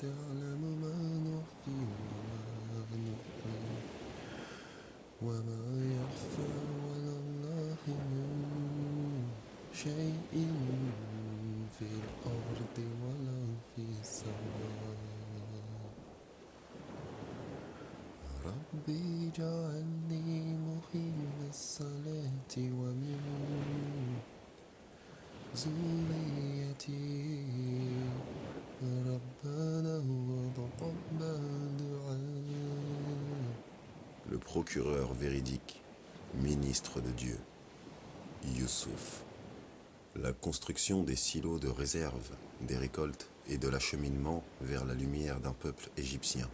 تعلم ما نخفي وما نعلن وما يخفى على الله من شيء في الأرض ولا في السماء ربي اجعلني مقيم الصلاة ومن ذريتي ربنا وتقبل دعاء. Le procureur véridique, ministre de Dieu, Youssouf. La construction des silos de réserve, des récoltes et de l'acheminement vers la lumière d'un peuple égyptien.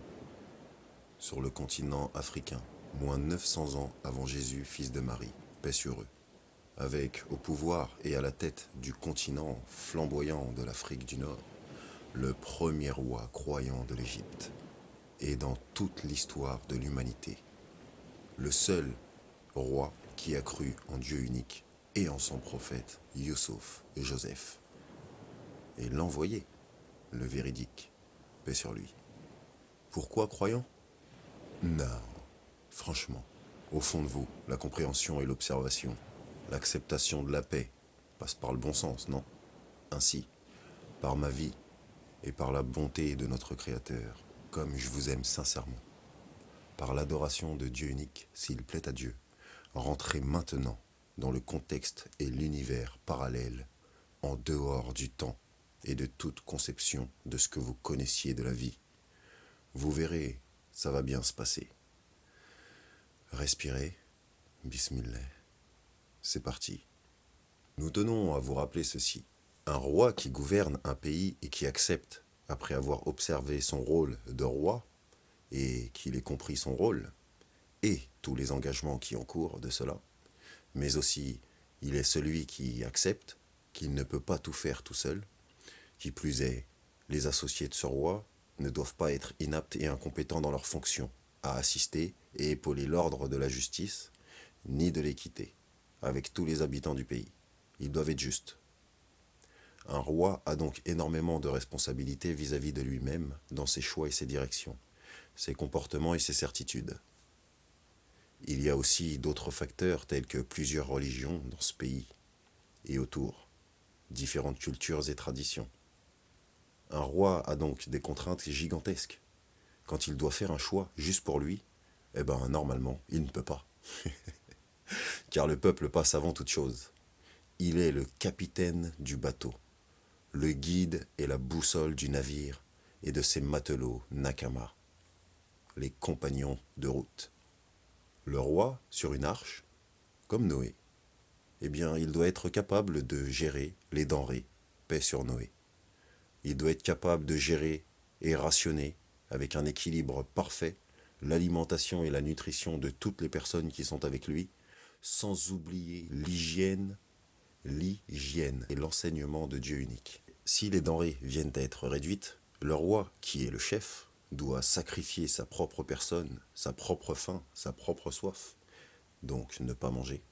Sur le continent africain, moins 900 ans avant Jésus, fils de Marie, paix sur eux. Avec au pouvoir et à la tête du continent flamboyant de l'Afrique du Nord, le premier roi croyant de l'Égypte, et dans toute l'histoire de l'humanité, le seul roi qui a cru en Dieu unique et en son prophète Youssouf et Joseph, et l'envoyé, le véridique, paix sur lui. Pourquoi croyant? Non, franchement, au fond de vous, la compréhension et l'observation, l'acceptation de la paix passe par le bon sens, non? Ainsi, par ma vie et par la bonté de notre Créateur, comme je vous aime sincèrement, par l'adoration de Dieu unique, s'il plaît à Dieu, rentrez maintenant dans le contexte et l'univers parallèle, en dehors du temps et de toute conception de ce que vous connaissiez de la vie. Vous verrez, ça va bien se passer. Respirez, bismillah. C'est parti. Nous tenons à vous rappeler ceci. Un roi qui gouverne un pays et qui accepte, après avoir observé son rôle de roi, et qu'il ait compris son rôle, et tous les engagements qui encourent de cela, mais aussi il est celui qui accepte qu'il ne peut pas tout faire tout seul, qui plus est, les associés de ce roi ne doivent pas être inaptes et incompétents dans leurs fonctions, à assister et épauler l'ordre de la justice, ni de l'équité, avec tous les habitants du pays. Ils doivent être justes. Un roi a donc énormément de responsabilités vis-à-vis de lui-même dans ses choix et ses directions, ses comportements et ses certitudes. Il y a aussi d'autres facteurs tels que plusieurs religions dans ce pays et autour, différentes cultures et traditions. Un roi a donc des contraintes gigantesques. Quand il doit faire un choix juste pour lui, eh ben normalement, il ne peut pas. Car le peuple passe avant toute chose. Il est le capitaine du bateau, le guide et la boussole du navire et de ses matelots Nakama, les compagnons de route. Le roi, sur une arche, comme Noé, eh bien, il doit être capable de gérer les denrées, paix sur Noé. Il doit être capable de gérer et rationner, avec un équilibre parfait, l'alimentation et la nutrition de toutes les personnes qui sont avec lui, sans oublier l'hygiène et l'enseignement de Dieu unique. Si les denrées viennent à être réduites, le roi, qui est le chef, doit sacrifier sa propre personne, sa propre faim, sa propre soif, donc ne pas manger.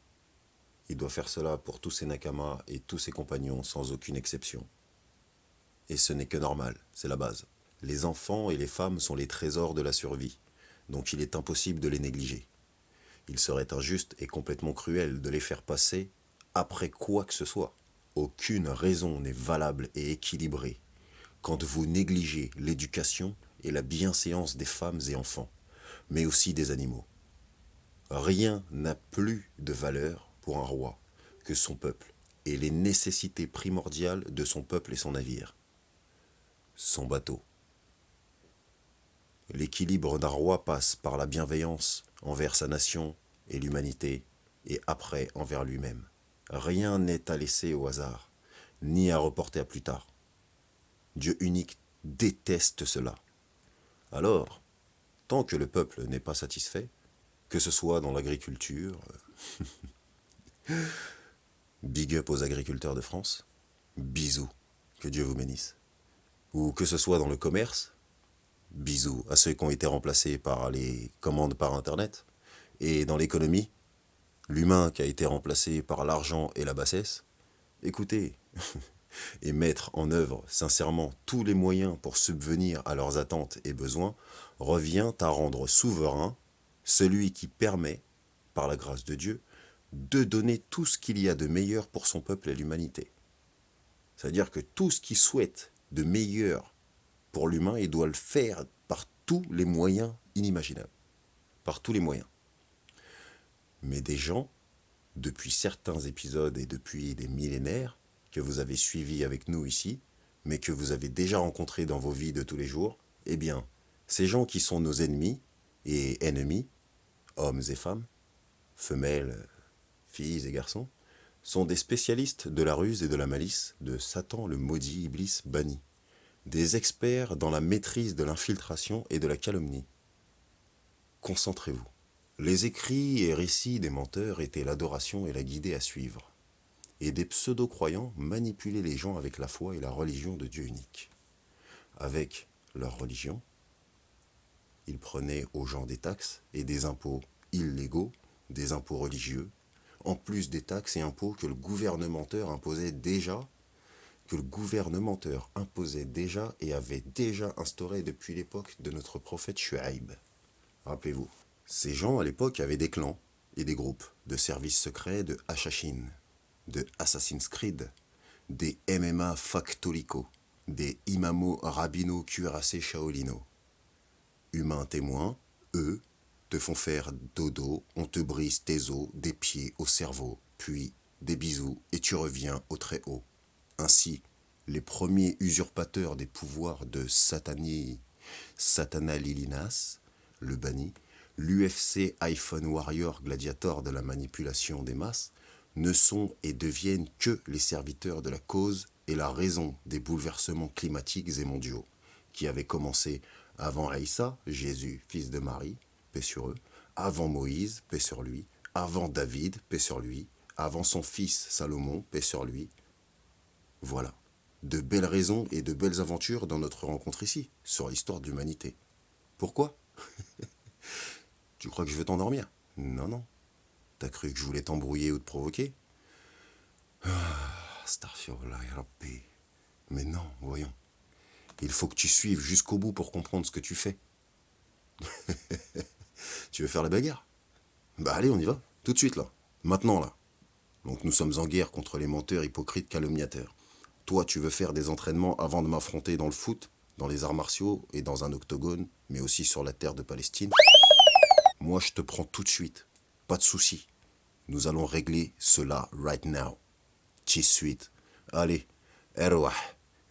Il doit faire cela pour tous ses nakamas et tous ses compagnons sans aucune exception. Et ce n'est que normal, c'est la base. Les enfants et les femmes sont les trésors de la survie, donc il est impossible de les négliger. Il serait injuste et complètement cruel de les faire passer après quoi que ce soit. Aucune raison n'est valable et équilibrée quand vous négligez l'éducation et la bienséance des femmes et enfants, mais aussi des animaux. Rien n'a plus de valeur pour un roi que son peuple et les nécessités primordiales de son peuple et son navire. Son bateau. L'équilibre d'un roi passe par la bienveillance envers sa nation et l'humanité, et après envers lui-même. Rien n'est à laisser au hasard, ni à reporter à plus tard. Dieu unique déteste cela. Alors, tant que le peuple n'est pas satisfait, que ce soit dans l'agriculture, big up aux agriculteurs de France, bisous, que Dieu vous bénisse, ou que ce soit dans le commerce, bisous à ceux qui ont été remplacés par les commandes par Internet, et dans l'économie, l'humain qui a été remplacé par l'argent et la bassesse, écoutez, et mettre en œuvre sincèrement tous les moyens pour subvenir à leurs attentes et besoins, revient à rendre souverain celui qui permet, par la grâce de Dieu, de donner tout ce qu'il y a de meilleur pour son peuple et l'humanité. C'est-à-dire que tout ce qu'il souhaite de meilleur pour l'humain, il doit le faire par tous les moyens inimaginables. Par tous les moyens. Mais des gens, depuis certains épisodes et depuis des millénaires, que vous avez suivis avec nous ici, mais que vous avez déjà rencontrés dans vos vies de tous les jours, eh bien, ces gens qui sont nos ennemis et ennemis, hommes et femmes, femelles, filles et garçons, sont des spécialistes de la ruse et de la malice de Satan le maudit Iblis banni, des experts dans la maîtrise de l'infiltration et de la calomnie. Concentrez-vous. Les écrits et récits des menteurs étaient l'adoration et la guidée à suivre, et des pseudo-croyants manipulaient les gens avec la foi et la religion de Dieu unique. Avec leur religion, ils prenaient aux gens des taxes et des impôts illégaux, des impôts religieux, en plus des taxes et impôts que le gouvernementeur imposait déjà, et avait déjà instauré depuis l'époque de notre prophète Shuaïb. Rappelez-vous, ces gens à l'époque avaient des clans et des groupes de services secrets de Hashashin, de Assassin's Creed, des MMA Factorico, des Imamo Rabino Cuirassé Shaolino. Humains témoins, eux, te font faire dodo, on te brise tes os, des pieds au cerveau, puis des bisous et tu reviens au très haut. Ainsi, les premiers usurpateurs des pouvoirs de Satana Lilinas, le banni, l'UFC iPhone Warrior gladiator de la manipulation des masses, ne sont et deviennent que les serviteurs de la cause et la raison des bouleversements climatiques et mondiaux, qui avaient commencé avant Aïssa, Jésus, fils de Marie, paix sur eux, avant Moïse, paix sur lui, avant David, paix sur lui, avant son fils Salomon, paix sur lui. Voilà, de belles raisons et de belles aventures dans notre rencontre ici, sur l'histoire de l'humanité. Pourquoi? Tu crois que je veux t'endormir? Non, non. T'as cru que je voulais t'embrouiller ou te provoquer? Astaghfirullah ya Rabbi. Mais non, voyons. Il faut que tu suives jusqu'au bout pour comprendre ce que tu fais. Tu veux faire la bagarre? Bah allez, on y va. Tout de suite, là. Maintenant, là. Donc nous sommes en guerre contre les menteurs, hypocrites, calomniateurs. Toi, tu veux faire des entraînements avant de m'affronter dans le foot, dans les arts martiaux et dans un octogone, mais aussi sur la terre de Palestine. Moi, je te prends tout de suite. Pas de souci. Nous allons régler cela right now. Tout de suite. Allez, Erwah,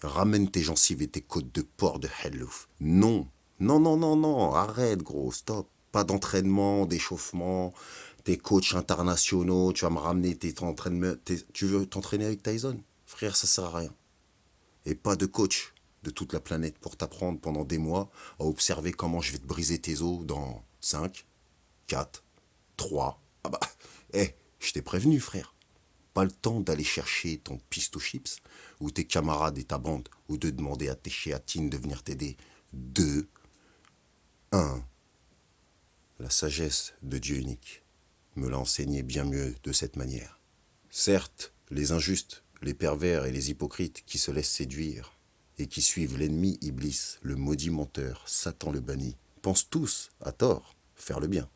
ramène tes gencives et tes côtes de porc de Hellouf. Non, non, non, non, non, arrête gros, stop. Pas d'entraînement, d'échauffement, tes coachs internationaux, tu vas me ramener tes entraînements. Tu veux t'entraîner avec Tyson? Frère, ça sert à rien. Et pas de coach de toute la planète pour t'apprendre pendant des mois à observer comment je vais te briser tes os dans 5, 4, 3. Ah bah, je t'ai prévenu, frère. Pas le temps d'aller chercher ton pisto chips ou tes camarades et ta bande ou de demander à tes chéatines de venir t'aider. 2, 1. La sagesse de Dieu unique me l'a enseigné bien mieux de cette manière. Certes, les injustes, les pervers et les hypocrites qui se laissent séduire et qui suivent l'ennemi Iblis, le maudit menteur, Satan le banni, pensent tous, à tort, faire le bien,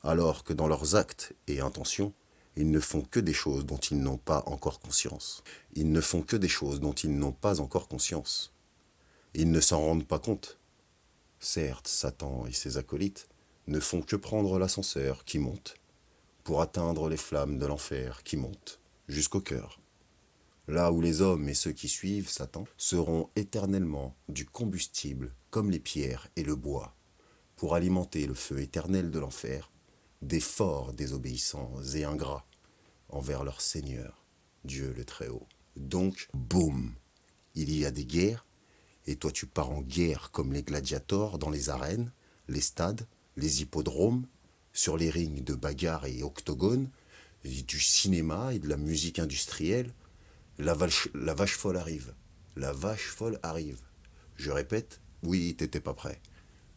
alors que dans leurs actes et intentions, ils ne font que des choses dont ils n'ont pas encore conscience. Ils ne font que des choses dont ils n'ont pas encore conscience. Ils ne s'en rendent pas compte. Certes, Satan et ses acolytes ne font que prendre l'ascenseur qui monte pour atteindre les flammes de l'enfer qui montent jusqu'au cœur. Là où les hommes et ceux qui suivent Satan seront éternellement du combustible comme les pierres et le bois pour alimenter le feu éternel de l'enfer des forts désobéissants et ingrats envers leur Seigneur, Dieu le Très-Haut. Donc, boum, il y a des guerres, et toi tu pars en guerre comme les gladiators dans les arènes, les stades, les hippodromes, sur les rings de bagarre et octogones, du cinéma et de la musique industrielle. La vache folle arrive. La vache folle arrive. Je répète, oui, t'étais pas prêt.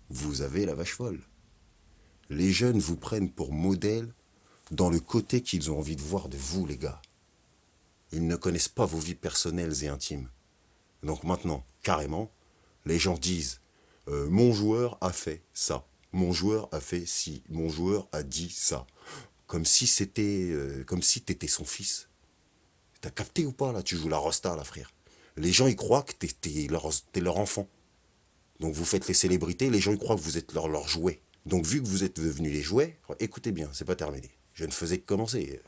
Vous avez la vache folle. Les jeunes vous prennent pour modèle dans le côté qu'ils ont envie de voir de vous, les gars. Ils ne connaissent pas vos vies personnelles et intimes. Donc maintenant, carrément, les gens disent mon joueur a fait ça, mon joueur a fait ci, mon joueur a dit ça. Comme si t'étais son fils. T'as capté ou pas là? Tu joues la rosta là, frère. Les gens ils croient que t'es leur enfant. Donc vous faites les célébrités, les gens ils croient que vous êtes leur jouet. Donc vu que vous êtes devenus les jouets, écoutez bien, c'est pas terminé. Je ne faisais que commencer.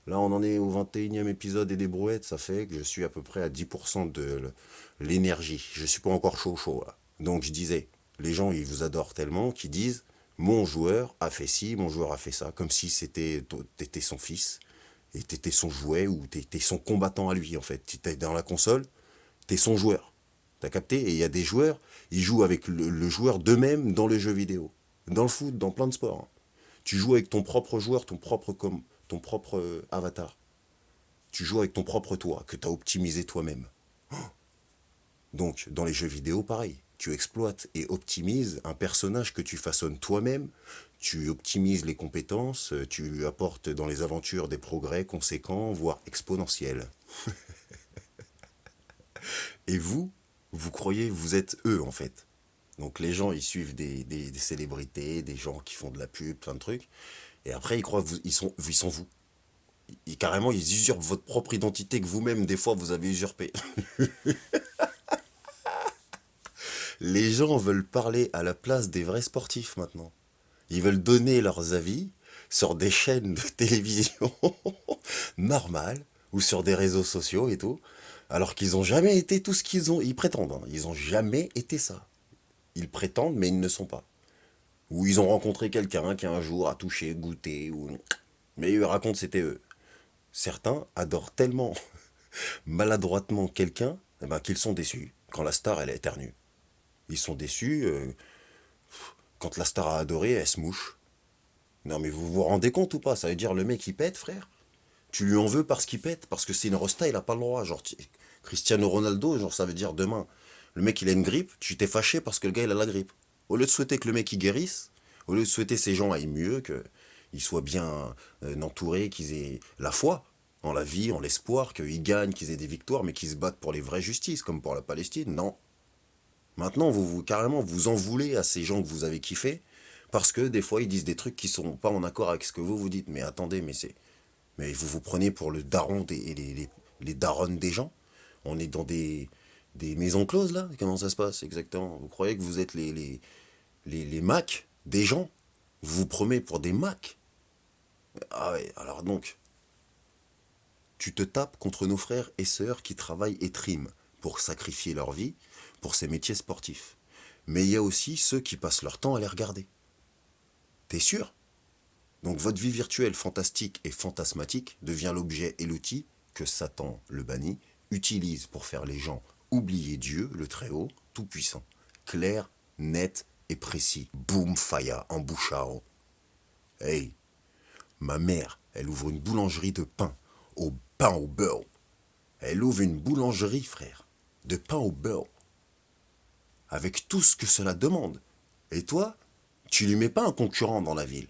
Là on en est au 21e épisode et des brouettes, ça fait que je suis à peu près à 10% de l'énergie. Je suis pas encore chaud là. Donc je disais, les gens ils vous adorent tellement qu'ils disent mon joueur a fait ci, mon joueur a fait ça, comme si t'étais son fils et t'étais son jouet ou t'étais son combattant à lui en fait. T'es dans la console, t'es son joueur. T'as capté? Et il y a des joueurs, ils jouent avec le joueur d'eux-mêmes dans les jeux vidéo. Dans le foot, dans plein de sports. Tu joues avec ton propre joueur, ton propre avatar. Tu joues avec ton propre toi, que t'as optimisé toi-même. Donc, dans les jeux vidéo, pareil. Tu exploites et optimises un personnage que tu façonnes toi-même. Tu optimises les compétences, tu apportes dans les aventures des progrès conséquents, voire exponentiels. Et vous croyez, vous êtes eux en fait. Donc les gens, ils suivent des célébrités, des gens qui font de la pub, plein de trucs. Et après, ils croient ils sont vous. Carrément, ils usurpent votre propre identité que vous-même, des fois, vous avez usurpée. Les gens veulent parler à la place des vrais sportifs maintenant. Ils veulent donner leurs avis sur des chaînes de télévision normales ou sur des réseaux sociaux et tout, alors qu'ils n'ont jamais été tout ce qu'ils ont. Ils prétendent, hein. Ils n'ont jamais été ça. Ils prétendent, mais ils ne sont pas. Ou ils ont rencontré quelqu'un qui un jour a touché, goûté, ou... Mais ils racontent c'était eux. Certains adorent tellement maladroitement quelqu'un qu'ils sont déçus quand la star elle éternue. Ils sont déçus quand la star a adoré, elle se mouche. Non mais vous vous rendez compte ou pas? Ça veut dire le mec il pète, frère. Tu lui en veux parce qu'il pète, parce que c'est une rosta, il a pas le droit. Genre Cristiano Ronaldo, genre ça veut dire demain. Le mec il a une grippe, tu t'es fâché parce que le gars il a la grippe. Au lieu de souhaiter que le mec il guérisse, au lieu de souhaiter que ces gens aillent mieux, qu'ils soient bien entourés, qu'ils aient la foi en la vie, en l'espoir, qu'ils gagnent, qu'ils aient des victoires, mais qu'ils se battent pour les vraies justices, comme pour la Palestine, non. Maintenant, carrément, vous en voulez à ces gens que vous avez kiffés, parce que des fois, ils disent des trucs qui sont pas en accord avec ce que vous dites. Mais attendez, mais vous vous prenez pour le daron les darons des gens. On est dans des maisons closes, là. Comment ça se passe, exactement? Vous croyez que vous êtes les Macs des gens? Vous vous prenez pour des Macs? Ah ouais, alors donc, tu te tapes contre nos frères et sœurs qui travaillent et triment pour sacrifier leur vie pour ces métiers sportifs. Mais il y a aussi ceux qui passent leur temps à les regarder. T'es sûr? Donc votre vie virtuelle fantastique et fantasmatique devient l'objet et l'outil que Satan, le banni, utilise pour faire les gens oublier Dieu, le Très-Haut, Tout-Puissant. Clair, net et précis. Boum, faya, en bouchao. Hey, ma mère, elle ouvre une boulangerie de pain au beurre. Elle ouvre une boulangerie, frère, de pain au beurre. Avec tout ce que cela demande. Et toi, tu lui mets pas un concurrent dans la ville.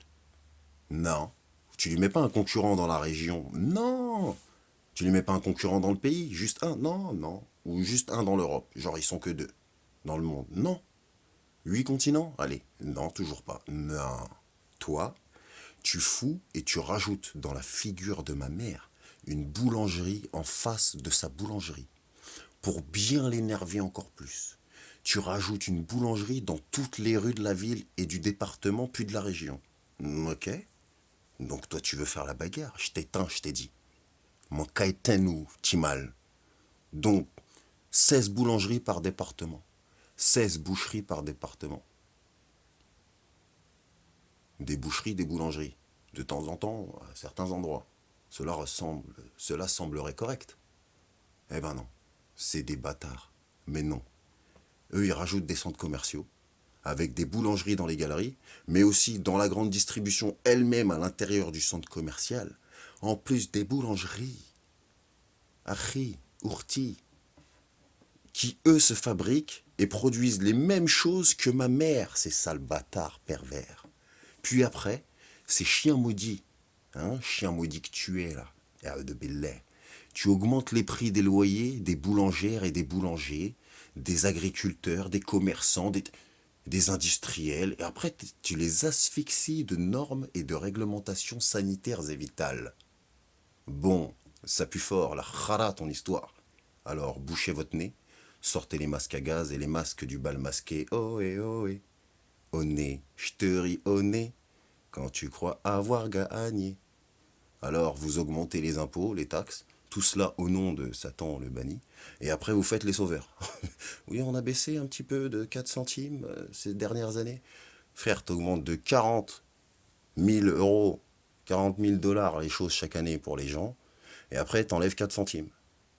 Non. Tu lui mets pas un concurrent dans la région. Non. Tu lui mets pas un concurrent dans le pays. Juste un. Non, non. Ou juste un dans l'Europe. Genre, ils sont que deux. Dans le monde. Non. 8 continents? Allez. Non, toujours pas. Non. Toi, tu fous et tu rajoutes dans la figure de ma mère une boulangerie en face de sa boulangerie. Pour bien l'énerver encore plus. Tu rajoutes une boulangerie dans toutes les rues de la ville et du département puis de la région. Ok? Donc toi tu veux faire la bagarre? Je t'éteins, je t'ai dit. Mon kaiten Timal. Donc 16 boulangeries par département. 16 boucheries par département. Des boucheries, des boulangeries. De temps en temps, à certains endroits. Cela semblerait correct. Eh ben non. C'est des bâtards. Mais non. Eux, ils rajoutent des centres commerciaux, avec des boulangeries dans les galeries, mais aussi dans la grande distribution elle-même à l'intérieur du centre commercial, en plus des boulangeries, Achi, Ourti, qui eux se fabriquent et produisent les mêmes choses que ma mère, ces sales bâtards pervers. Puis après, ces chiens maudits que tu es là, de Belay, Tu augmentes les prix des loyers des boulangères et des boulangers, des agriculteurs, des commerçants, des industriels, et après tu les asphyxies de normes et de réglementations sanitaires et vitales. Bon, ça pue fort, la khara ton histoire. Alors bouchez votre nez, sortez les masques à gaz et les masques du bal masqué. Ohé, ohé. Au nez, je te ris au nez, quand tu crois avoir gagné. Alors vous augmentez les impôts, les taxes, tout cela au nom de Satan le banni, et après vous faites les sauveurs. Oui, on a baissé un petit peu de 4 centimes ces dernières années. Frère, t'augmentes de 40 000 euros, 40 000 dollars les choses chaque année pour les gens, et après t'enlèves 4 centimes.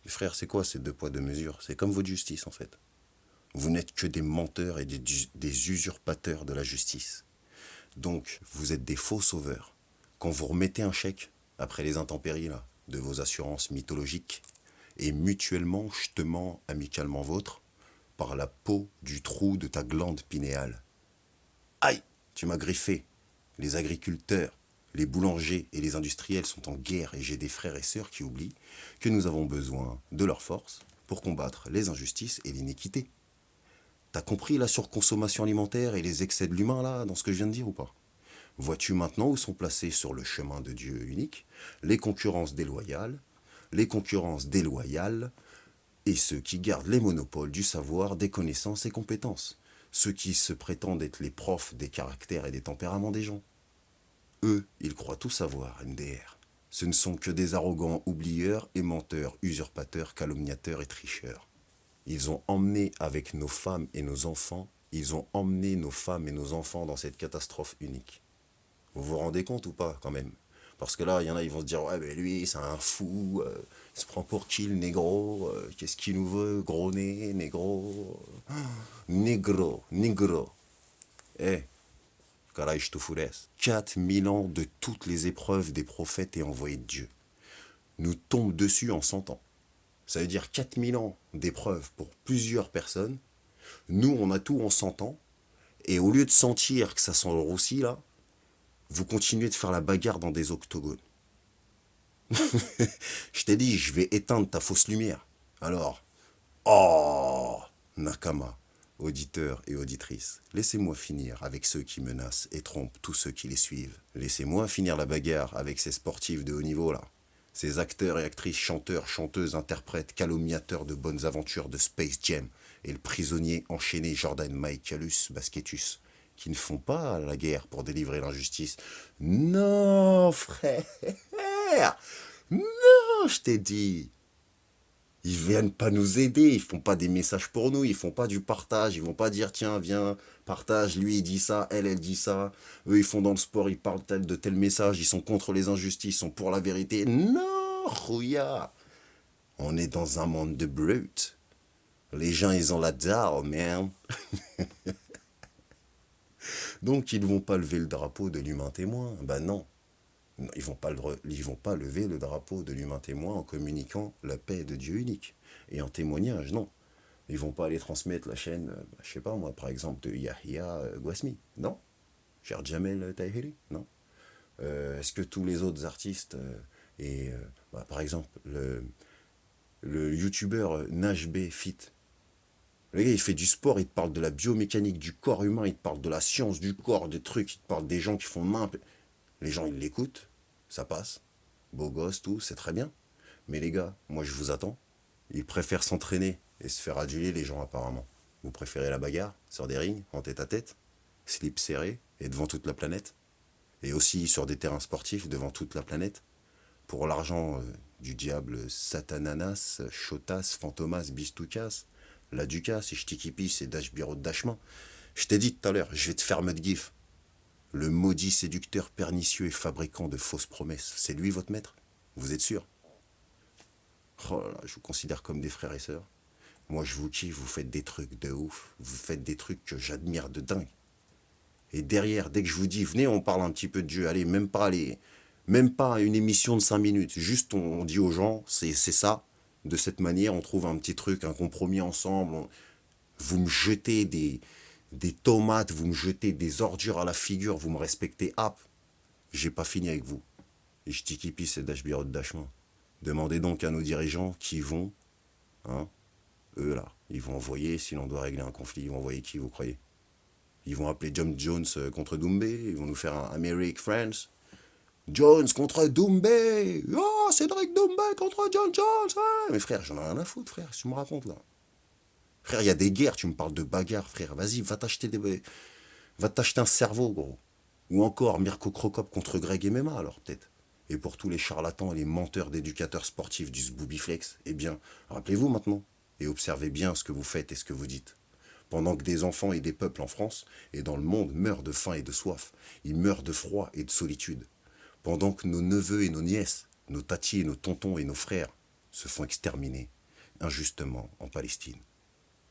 Mais frère, c'est quoi ces deux poids deux mesures? C'est comme votre justice en fait. Vous n'êtes que des menteurs et des usurpateurs de la justice. Donc, vous êtes des faux sauveurs. Quand vous remettez un chèque, après les intempéries là, de vos assurances mythologiques, et mutuellement, justement, amicalement vôtre, par la peau du trou de ta glande pinéale. Aïe, tu m'as griffé. Les agriculteurs, les boulangers et les industriels sont en guerre et j'ai des frères et sœurs qui oublient que nous avons besoin de leur force pour combattre les injustices et l'iniquité. T'as compris la surconsommation alimentaire et les excès de l'humain là, dans ce que je viens de dire ou pas? Vois-tu maintenant où sont placés sur le chemin de Dieu unique les concurrences déloyales et ceux qui gardent les monopoles du savoir, des connaissances et compétences, ceux qui se prétendent être les profs des caractères et des tempéraments des gens. Eux, ils croient tout savoir, MDR. Ce ne sont que des arrogants oublieurs et menteurs, usurpateurs, calomniateurs et tricheurs. Ils ont emmené avec nos femmes et nos enfants, ils ont emmené nos femmes et nos enfants dans cette catastrophe unique. Vous vous rendez compte ou pas quand même? Parce que là, il y en a, ils vont se dire, ouais, mais lui, c'est un fou, il se prend pour qui le négro, qu'est-ce qu'il nous veut, gros nez, négro, négro, négro. Eh, caray, je te foulaise. 4000 ans de toutes les épreuves des prophètes et envoyés de Dieu nous tombent dessus en 100 ans. Ça veut dire 4000 ans d'épreuves pour plusieurs personnes. Nous, on a tout en 100 ans. Et au lieu de sentir que ça sent le roussi, là, vous continuez de faire la bagarre dans des octogones. Je t'ai dit, je vais éteindre ta fausse lumière. Alors, oh, Nakama, auditeurs et auditrices, laissez-moi finir avec ceux qui menacent et trompent tous ceux qui les suivent. Laissez-moi finir la bagarre avec ces sportifs de haut niveau là. Ces acteurs et actrices, chanteurs, chanteuses, interprètes, calomniateurs de bonnes aventures de Space Jam et le prisonnier enchaîné Jordan Michaelus Basketus, qui ne font pas la guerre pour délivrer l'injustice. Non, frère, non, je t'ai dit. Ils viennent pas nous aider, ils font pas des messages pour nous, ils font pas du partage, ils vont pas dire tiens viens partage, lui il dit ça, elle dit ça, eux ils font dans le sport, ils parlent de tel message, ils sont contre les injustices, ils sont pour la vérité. Non, rouilla, on est dans un monde de brutes. Les gens ils ont la dalle, man. Donc ils vont pas lever le drapeau de l'humain témoin. Ben non, ils vont pas lever le drapeau de l'humain témoin en communiquant la paix de Dieu unique. Et en témoignage, non. Ils vont pas aller transmettre la chaîne, je sais pas moi, par exemple, de Yahya Gouasmi. Non. Cher Jamel Tahiri. Non. Est-ce que tous les autres artistes, par exemple, le youtubeur Nash B Fit, le gars il fait du sport, il te parle de la biomécanique du corps humain, il te parle de la science du corps, des trucs, il te parle des gens qui font n'importe. Les gens ils l'écoutent, ça passe, beau gosse, tout, c'est très bien. Mais les gars, moi je vous attends. Ils préfèrent s'entraîner et se faire aduler les gens apparemment. Vous préférez la bagarre sur des rings, en tête à tête, slip serré et devant toute la planète. Et aussi sur des terrains sportifs devant toute la planète. Pour l'argent du diable Satananas, Chotas, Fantomas, Bistoukas, la Ducas, et Ch'tikipis et Dashbiro de Dachman. Je t'ai dit tout à l'heure, je vais te faire mode gif. Le maudit séducteur pernicieux et fabricant de fausses promesses, c'est lui votre maître? Vous êtes sûr? Oh là là, je vous considère comme des frères et sœurs. Moi je vous kiffe, vous faites des trucs de ouf, vous faites des trucs que j'admire de dingue. Et derrière, dès que je vous dis, venez, on parle un petit peu de Dieu, allez, même pas une émission de 5 minutes, juste on dit aux gens, c'est ça, de cette manière, on trouve un petit truc, un compromis ensemble. Vous me jetez des tomates, vous me jetez des ordures à la figure, vous me respectez, hop, j'ai pas fini avec vous. Et je t'y c'est Dashbirot Dashman. Demandez donc à nos dirigeants qui vont, hein, eux là, ils vont envoyer, si l'on doit régler un conflit, ils vont envoyer qui, vous croyez? Ils vont appeler John Jones contre Doumbé, ils vont nous faire un American France. Jones contre Doumbé. Oh, Cédric Doumbé contre John Jones. Ouais. Mais frère, j'en ai rien à foutre, frère. Tu me racontes là. Frère, il y a des guerres, tu me parles de bagarres, frère. Vas-y, va t'acheter un cerveau, gros. Ou encore Mirko Crocop contre Greg MMA, alors peut-être. Et pour tous les charlatans et les menteurs d'éducateurs sportifs du Zboubiflex, eh bien, rappelez-vous maintenant. Et observez bien ce que vous faites et ce que vous dites. Pendant que des enfants et des peuples en France et dans le monde meurent de faim et de soif, ils meurent de froid et de solitude. Pendant que nos neveux et nos nièces, nos tatis et nos tontons et nos frères se font exterminer injustement en Palestine.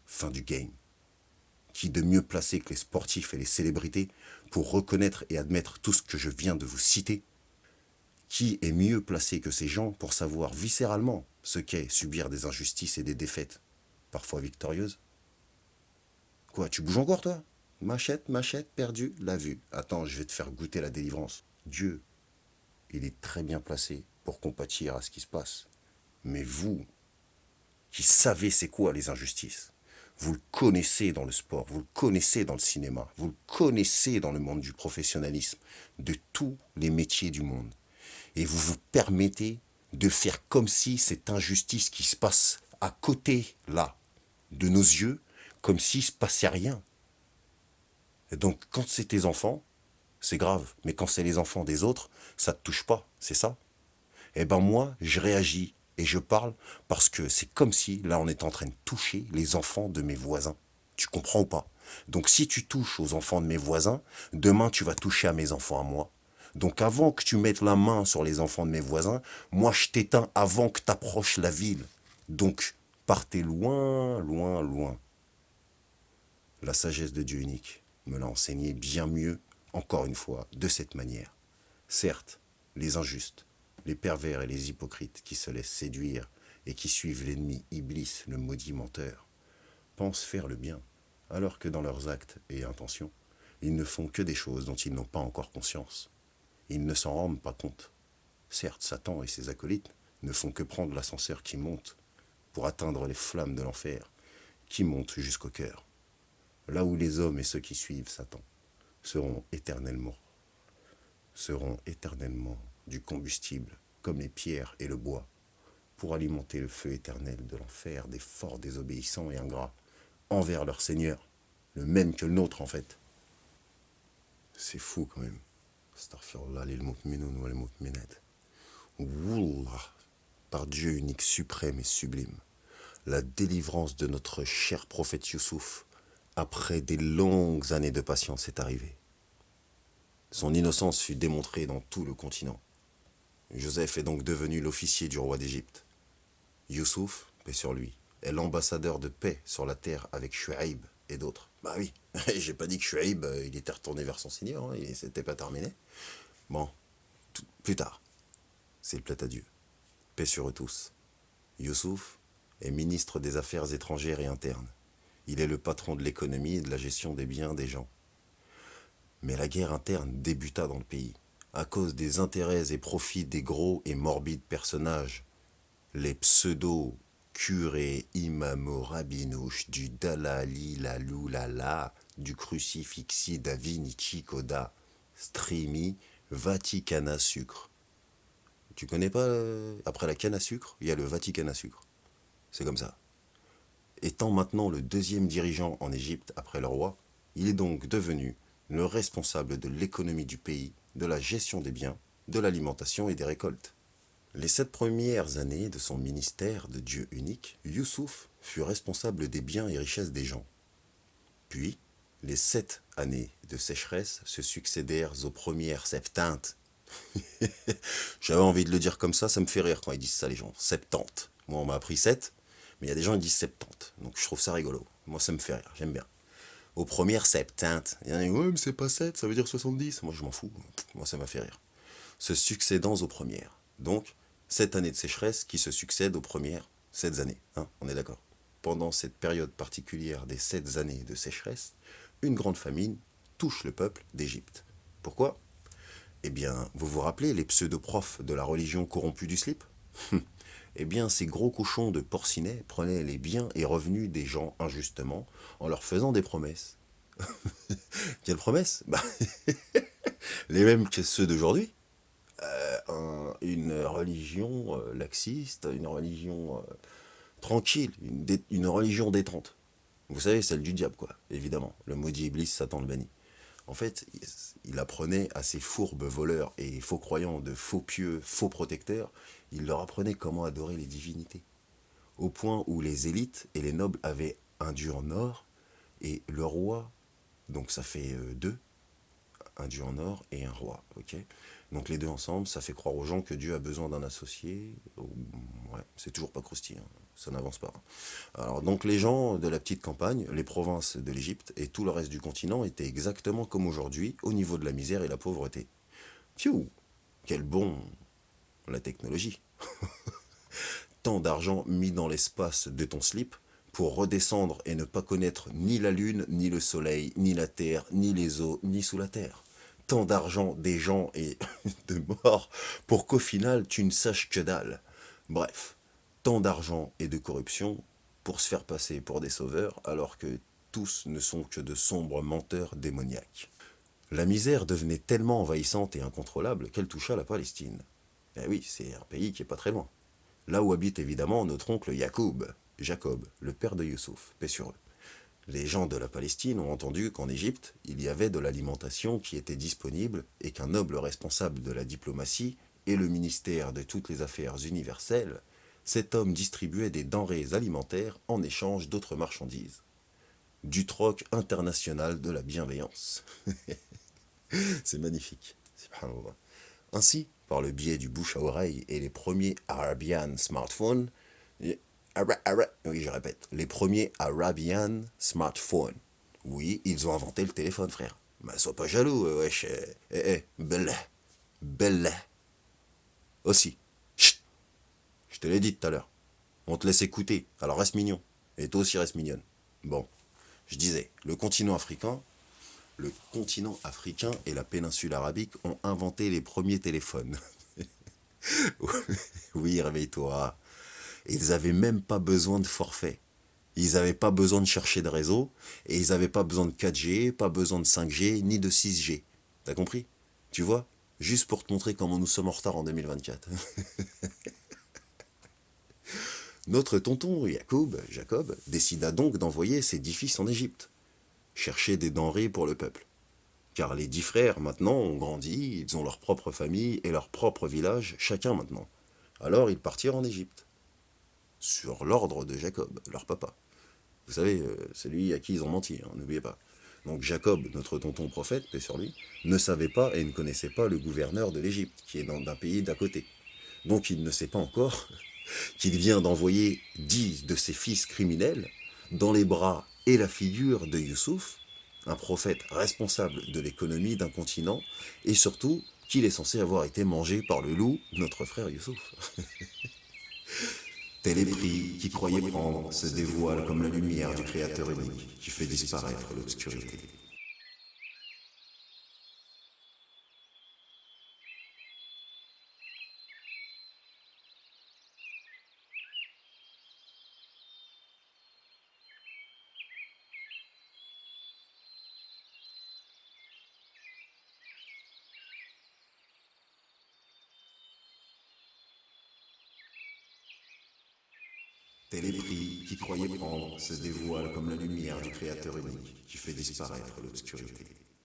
Fin du game. Qui de mieux placé que les sportifs et les célébrités pour reconnaître et admettre tout ce que je viens de vous citer? Qui est mieux placé que ces gens pour savoir viscéralement ce qu'est subir des injustices et des défaites, parfois victorieuses? Quoi, tu bouges encore toi? Machette, perdu, la vue. Attends, je vais te faire goûter la délivrance. Dieu, il est très bien placé pour compatir à ce qui se passe. Mais vous, qui savez c'est quoi les injustices, vous le connaissez dans le sport, vous le connaissez dans le cinéma, vous le connaissez dans le monde du professionnalisme, de tous les métiers du monde. Et vous vous permettez de faire comme si cette injustice qui se passe à côté, là, de nos yeux, comme s'il ne se passait rien. Et donc, quand c'est tes enfants, c'est grave. Mais quand c'est les enfants des autres, ça ne te touche pas, c'est ça? Eh ben moi, je réagis et je parle parce que c'est comme si, là, on est en train de toucher les enfants de mes voisins. Tu comprends ou pas? Donc si tu touches aux enfants de mes voisins, demain tu vas toucher à mes enfants à moi. Donc avant que tu mettes la main sur les enfants de mes voisins, moi je t'éteins avant que t'approches la ville. Donc partez loin, loin, loin. La sagesse de Dieu unique me l'a enseigné bien mieux, encore une fois, de cette manière. Certes, les injustes, les pervers et les hypocrites qui se laissent séduire et qui suivent l'ennemi Iblis, le maudit menteur, pensent faire le bien, alors que dans leurs actes et intentions, ils ne font que des choses dont ils n'ont pas encore conscience. Ils ne s'en rendent pas compte. Certes, Satan et ses acolytes ne font que prendre l'ascenseur qui monte pour atteindre les flammes de l'enfer, qui montent jusqu'au cœur, là où les hommes et ceux qui suivent Satan seront éternellement du combustible, comme les pierres et le bois, pour alimenter le feu éternel de l'enfer des forts désobéissants et ingrats envers leur Seigneur, le même que le nôtre en fait. C'est fou quand même. Astaghfirullah lil mu'minoun wal mu'minat. Wallah, par Dieu unique, suprême et sublime, la délivrance de notre cher prophète Youssouf, après des longues années de patience, est arrivée. Son innocence fut démontrée dans tout le continent. Joseph est donc devenu l'officier du roi d'Égypte. Youssouf, paix sur lui, est l'ambassadeur de paix sur la terre avec Shuaïb et d'autres. Bah oui, j'ai pas dit que Shuaïb, il était retourné vers son Seigneur, hein, c'était pas terminé. Bon, plus tard, c'est le plat à Dieu. Paix sur eux tous. Youssouf est ministre des Affaires étrangères et internes. Il est le patron de l'économie et de la gestion des biens des gens. Mais la guerre interne débuta dans le pays, à cause des intérêts et profits des gros et morbides personnages, les pseudo-curés imamo-rabinouches du Dalali Lalou Lala, du crucifixi da Vinci Coda, Strimi, Vaticana Sucre. Tu connais pas, après la canne à sucre, il y a le Vaticana Sucre. C'est comme ça. Étant maintenant le deuxième dirigeant en Égypte après le roi, il est donc devenu le responsable de l'économie du pays, de la gestion des biens, de l'alimentation et des récoltes. Les 7 premières années de son ministère de Dieu unique, Youssouf fut responsable des biens et richesses des gens. Puis, les 7 années de sécheresse se succédèrent aux premières 70. J'avais envie de le dire comme ça me fait rire quand ils disent ça les gens. 70. Moi on m'a appris 7, mais il y a des gens qui disent 70. Donc je trouve ça rigolo. Moi ça me fait rire, j'aime bien. Aux premières 70. Il y en a qui disent ouais mais c'est pas 7, ça veut dire 70. Moi je m'en fous. Moi ça m'a fait rire. Se succédant aux premières. Donc, 7 années de sécheresse qui se succèdent aux premières 7 années. Hein, on est d'accord. Pendant cette période particulière des 7 années de sécheresse, une grande famine touche le peuple d'Égypte. Pourquoi? Eh bien, vous vous rappelez les pseudo-profs de la religion corrompue du slip? Eh bien, ces gros cochons de porcinets prenaient les biens et revenus des gens injustement en leur faisant des promesses. Quelles promesses? Bah, les mêmes que ceux d'aujourd'hui. Une religion laxiste, une religion tranquille, une religion détente. Vous savez, celle du diable, quoi, évidemment. Le maudit Iblis, Satan le banni. En fait, il apprenait à ces fourbes voleurs et faux croyants de faux pieux, faux protecteurs, il leur apprenait comment adorer les divinités. Au point où les élites et les nobles avaient un dieu en or et le roi, donc ça fait deux, un dieu en or et un roi, ok. Donc les deux ensemble, ça fait croire aux gens que Dieu a besoin d'un associé. Ouais, c'est toujours pas croustillant, ça n'avance pas. Alors donc les gens de la petite campagne, les provinces de l'Égypte et tout le reste du continent étaient exactement comme aujourd'hui au niveau de la misère et la pauvreté. Pfiou, quel bon la technologie. Tant d'argent mis dans l'espace de ton slip pour redescendre et ne pas connaître ni la lune, ni le soleil, ni la terre, ni les eaux, ni sous la terre. Tant d'argent, des gens et de morts pour qu'au final tu ne saches que dalle. Bref, tant d'argent et de corruption pour se faire passer pour des sauveurs alors que tous ne sont que de sombres menteurs démoniaques. La misère devenait tellement envahissante et incontrôlable qu'elle toucha la Palestine. Eh oui, c'est un pays qui est pas très loin. Là où habite évidemment notre oncle Jacob, le père de Youssouf, paix sur eux. Les gens de la Palestine ont entendu qu'en Égypte, il y avait de l'alimentation qui était disponible et qu'un noble responsable de la diplomatie et le ministère de toutes les affaires universelles, cet homme distribuait des denrées alimentaires en échange d'autres marchandises. Du troc international de la bienveillance. C'est magnifique. Subhanallah. Ainsi, par le biais du bouche à oreille et les premiers Arabian smartphones, oui, je répète, les premiers Arabian smartphones. Oui, ils ont inventé le téléphone, frère. Mais sois pas jaloux, wesh. Bella. Bella. Aussi. Chut. Je te l'ai dit tout à l'heure. On te laisse écouter, alors reste mignon. Et toi aussi reste mignonne. Bon, je disais, le continent africain et la péninsule arabique ont inventé les premiers téléphones. Oui, réveille-toi. Ils n'avaient même pas besoin de forfait. Ils n'avaient pas besoin de chercher de réseau. Et ils n'avaient pas besoin de 4G, pas besoin de 5G, ni de 6G. T'as compris? Tu vois? Juste pour te montrer comment nous sommes en retard en 2024. Notre tonton Jacob, décida donc d'envoyer ses 10 fils en Égypte, chercher des denrées pour le peuple. Car les 10 frères, maintenant, ont grandi, ils ont leur propre famille et leur propre village, chacun maintenant. Alors ils partirent en Égypte, sur l'ordre de Jacob, leur papa. Vous savez, celui à qui ils ont menti, hein, n'oubliez pas. Donc Jacob, notre tonton prophète, paix sur lui, ne savait pas et ne connaissait pas le gouverneur de l'Égypte, qui est d'un pays d'à côté. Donc il ne sait pas encore qu'il vient d'envoyer 10 de ses fils criminels dans les bras et la figure de Youssouf, un prophète responsable de l'économie d'un continent, et surtout qu'il est censé avoir été mangé par le loup, notre frère Youssouf. Tel épris qui croyait prendre se dévoile comme la lumière du Créateur unique qui fait disparaître l'obscurité. Tel épris qui croyait prendre se dévoile comme la lumière du Créateur unique qui fait disparaître l'obscurité.